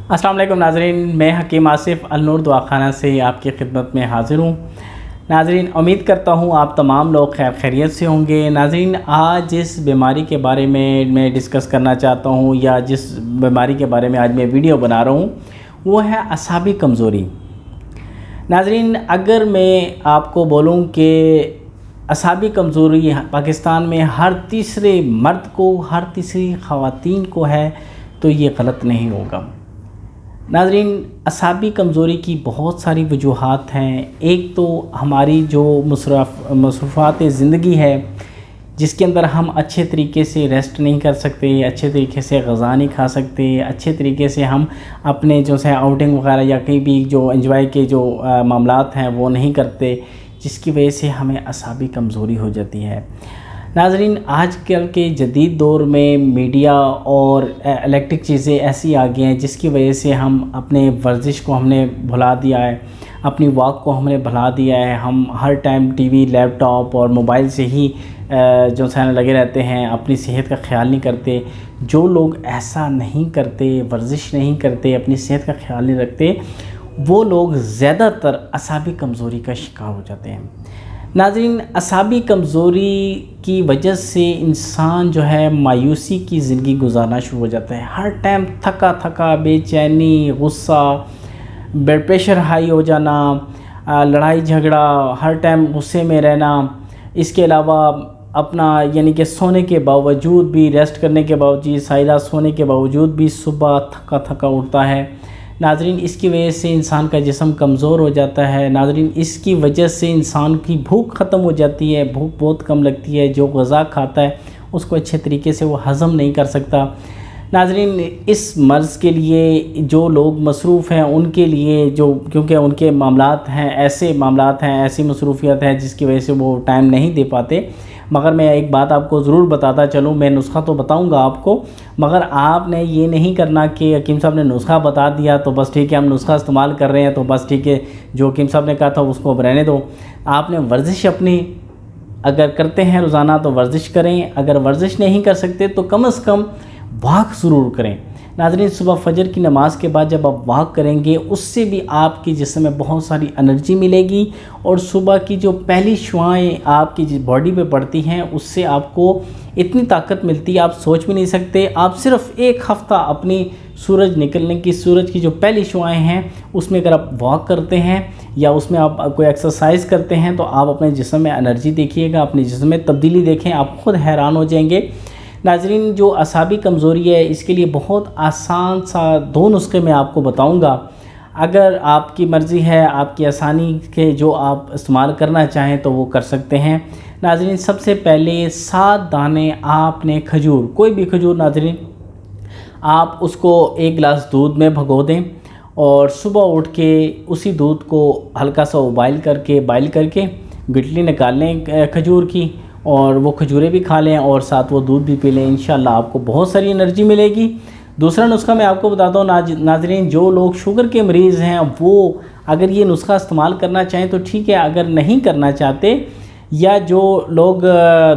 अस्सलाम वालेकुम नाज़रीन, मैं हकीम आसिफ़ अलनूर दवाखाना से आपकी खिदमत में हाज़िर हूँ। नाज़रीन, उम्मीद करता हूँ आप तमाम लोग खैर खैरियत से होंगे। नाज़रीन, आज जिस बीमारी के बारे में मैं डिस्कस करना चाहता हूँ या जिस बीमारी के बारे में आज मैं वीडियो बना रहा हूँ वो है असाबी कमज़ोरी। नाज़रीन, अगर मैं आपको बोलूँ कि असाबी कमज़ोरी पाकिस्तान में हर तीसरे मर्द को, हर तीसरी ख़वातीन को है तो ये गलत नहीं होगा। नाज़रीन, असाबी कमज़ोरी की बहुत सारी वजूहात हैं। एक तो हमारी जो मसरूफ़ात ज़िंदगी है जिसके अंदर हम अच्छे तरीके से रेस्ट नहीं कर सकते, अच्छे तरीके से ग़ज़ा नहीं खा सकते, अच्छे तरीके से हम अपने जो है आउटिंग वगैरह या कहीं भी जो एंजॉय के जो मामलात हैं वो नहीं करते, जिसकी वजह से हमें असाबी कमज़ोरी हो जाती है। नाज़रीन, आजकल के जदीद दौर में मीडिया और इलेक्ट्रिक चीज़ें ऐसी आ गई हैं जिसकी वजह से हम अपने वर्जिश को हमने भुला दिया है, अपनी वॉक को हमने भुला दिया है। हम हर टाइम टीवी, लैपटॉप और मोबाइल से ही जो है लगे रहते हैं, अपनी सेहत का ख्याल नहीं करते। जो लोग ऐसा नहीं करते, वर्जिश नहीं करते, अपनी सेहत का ख्याल नहीं रखते, वो लोग ज़्यादातर असाबी कमज़ोरी का शिकार हो जाते हैं। नाज़रीन, असाबी कमज़ोरी की वजह से इंसान जो है मायूसी की ज़िंदगी गुजारना शुरू हो जाता है। हर टाइम थका थका, बेचैनी, गुस्सा, ब्लड प्रेशर हाई हो जाना, लड़ाई झगड़ा, हर टाइम गुस्से में रहना। इसके अलावा अपना यानी कि सोने के बावजूद भी, रेस्ट करने के बावजूद, सारी रात सोने के बावजूद भी सुबह थका थका उठता है। नाज़रीन, इसकी वजह से इंसान का जिस्म कमज़ोर हो जाता है। नाज़रीन, इसकी वजह से इंसान की भूख ख़त्म हो जाती है, भूख बहुत कम लगती है। जो ग़ज़ा खाता है उसको अच्छे तरीके से वो हज़म नहीं कर सकता। नाज़रीन, इस मर्ज़ के लिए जो लोग मसरूफ़ हैं उनके लिए जो, क्योंकि उनके मामलात हैं, ऐसे मामलात हैं, ऐसी मसरूफ़ियत है जिसकी वजह से वो टाइम नहीं दे पाते। मगर मैं एक बात आपको ज़रूर बताता चलूँ, मैं नुस्खा तो बताऊंगा आपको, मगर आपने ये नहीं करना कि हकीम साहब ने नुस्खा बता दिया तो बस ठीक है, हम नुस्खा इस्तेमाल कर रहे हैं तो बस ठीक है, जो हकीम साहब ने कहा था उसको अब रहने दो। आपने वर्जिश अपनी अगर करते हैं रोज़ाना तो वर्जिश करें, अगर वर्जिश नहीं कर सकते तो कम से कम वॉक ज़रूर करें। नाज़रीन, सुबह फजर की नमाज़ के बाद जब आप वॉक करेंगे उससे भी आपकी जिस्म में बहुत सारी एनर्जी मिलेगी और सुबह की जो पहली शुआएँ आपकी बॉडी पे पड़ती हैं उससे आपको इतनी ताकत मिलती है आप सोच भी नहीं सकते। आप सिर्फ़ एक हफ़्ता अपनी सूरज निकलने की, सूरज की जो पहली शुआएँ हैं उसमें अगर आप वॉक करते हैं या उसमें आप कोई एक्सरसाइज करते हैं तो आप अपने जिस्म में एनर्जी देखिएगा, अपने जिस्म में तब्दीली देखें, आप ख़ुद हैरान हो जाएंगे। नाज़रीन, जो असाबी कमज़ोरी है इसके लिए बहुत आसान सा 2 नुस्खे मैं आपको बताऊंगा। अगर आपकी मर्ज़ी है, आपकी आसानी के जो आप इस्तेमाल करना चाहें तो वो कर सकते हैं। नाज़रीन, सबसे पहले 7 दाने आपने खजूर, कोई भी खजूर नाज़रीन, आप उसको 1 गिलास दूध में भगो दें और सुबह उठ के उसी दूध को हल्का सा बॉयल करके गिटली निकाल लें खजूर की और वो खजूरें भी खा लें और साथ वो दूध भी पी लें। इंशाल्लाह आपको बहुत सारी एनर्जी मिलेगी। दूसरा नुस्खा मैं आपको बताता हूँ नाज़रीन, जो लोग शुगर के मरीज़ हैं वो अगर ये नुस्खा इस्तेमाल करना चाहें तो ठीक है, अगर नहीं करना चाहते या जो लोग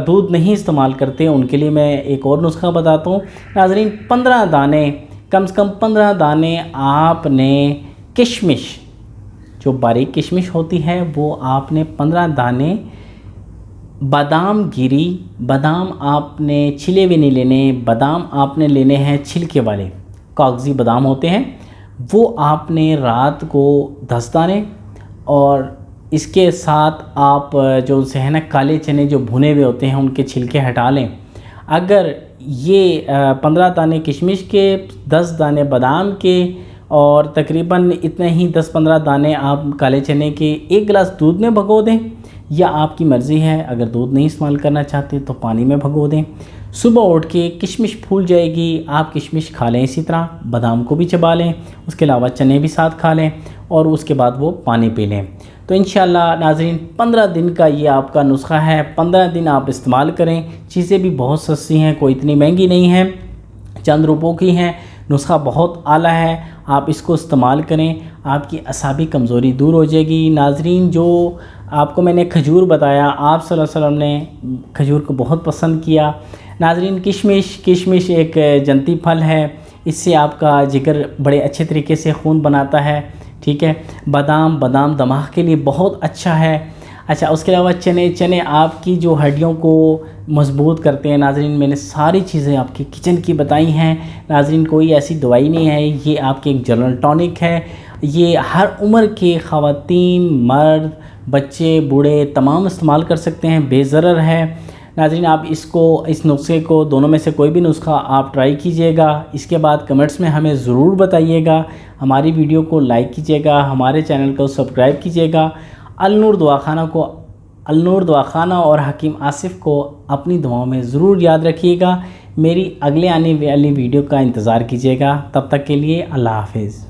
दूध नहीं इस्तेमाल करते उनके लिए मैं एक और नुस्खा बताता हूँ। नाज़रीन, 15 दाने, कम से कम 15 दाने आपने किशमिश, जो बारीक किशमिश होती है वो आपने 15 दाने, बादाम गिरी, बादाम आपने छिले हुए नहीं लेने, बादाम आपने लेने हैं छिलके वाले, कागज़ी बादाम होते हैं, वो आपने रात को 10 दाने और इसके साथ आप जो से है ना काले चने जो भुने हुए होते हैं उनके छिलके हटा लें। अगर ये 15 दाने किशमिश के, 10 दाने बादाम के और तकरीबन इतने ही 10-15 दाने आप काले चने के 1 गिलास दूध में भगो दें या आपकी मर्ज़ी है, अगर दूध नहीं इस्तेमाल करना चाहते तो पानी में भगो दें। सुबह उठ के किशमिश फूल जाएगी, आप किशमिश खा लें, इसी तरह बादाम को भी चबा लें, उसके अलावा चने भी साथ खा लें और उसके बाद वो पानी पी लें। तो इंशाल्लाह नाज़रीन 15 दिन का ये आपका नुस्खा है, 15 दिन आप इस्तेमाल करें। चीज़ें भी बहुत सस्ती हैं, कोई इतनी महंगी नहीं है, चंद रुपयों की हैं। नुस्खा बहुत आला है, आप इसको इस्तेमाल करें, आपकी असाबी कमज़ोरी दूर हो जाएगी। नाज़रीन, जो आपको मैंने खजूर बताया, आप सल्लल्लाहु अलैहि वसल्लम ने खजूर को बहुत पसंद किया। नाज़रीन, किशमिश एक जंती फल है, اس سے آپ کا جگر بڑے اچھے طریقے سے خون بناتا ہے، ٹھیک ہے۔ بادام دماغ کے لیے بہت اچھا ہے۔ اچھا، اس کے علاوہ چنے آپ کی جو ہڈیوں کو مضبوط کرتے ہیں۔ ناظرین، میں نے ساری چیزیں آپ کی کچن کی بتائی ہیں۔ ناظرین، کوئی ایسی دوائی نہیں ہے، یہ آپ کی ایک جنرل ٹونک ہے۔ یہ ہر عمر کے خواتین، مرد، بچے، بوڑھے تمام استعمال کر سکتے ہیں، بے ضرر ہے۔ ناظرین، آپ اس نسخے کو دونوں میں سے کوئی بھی نسخہ آپ ٹرائی کیجئے گا، اس کے بعد کمنٹس میں ہمیں ضرور بتائیے گا۔ ہماری ویڈیو کو لائک کیجئے گا، ہمارے چینل کو سبسکرائب کیجئے گا۔ النور دواخانہ اور حکیم آصف کو اپنی دعاؤں میں ضرور یاد رکھیے گا۔ میری اگلے آنے والی ویڈیو کا انتظار کیجئے گا۔ تب تک کے لیے اللہ حافظ۔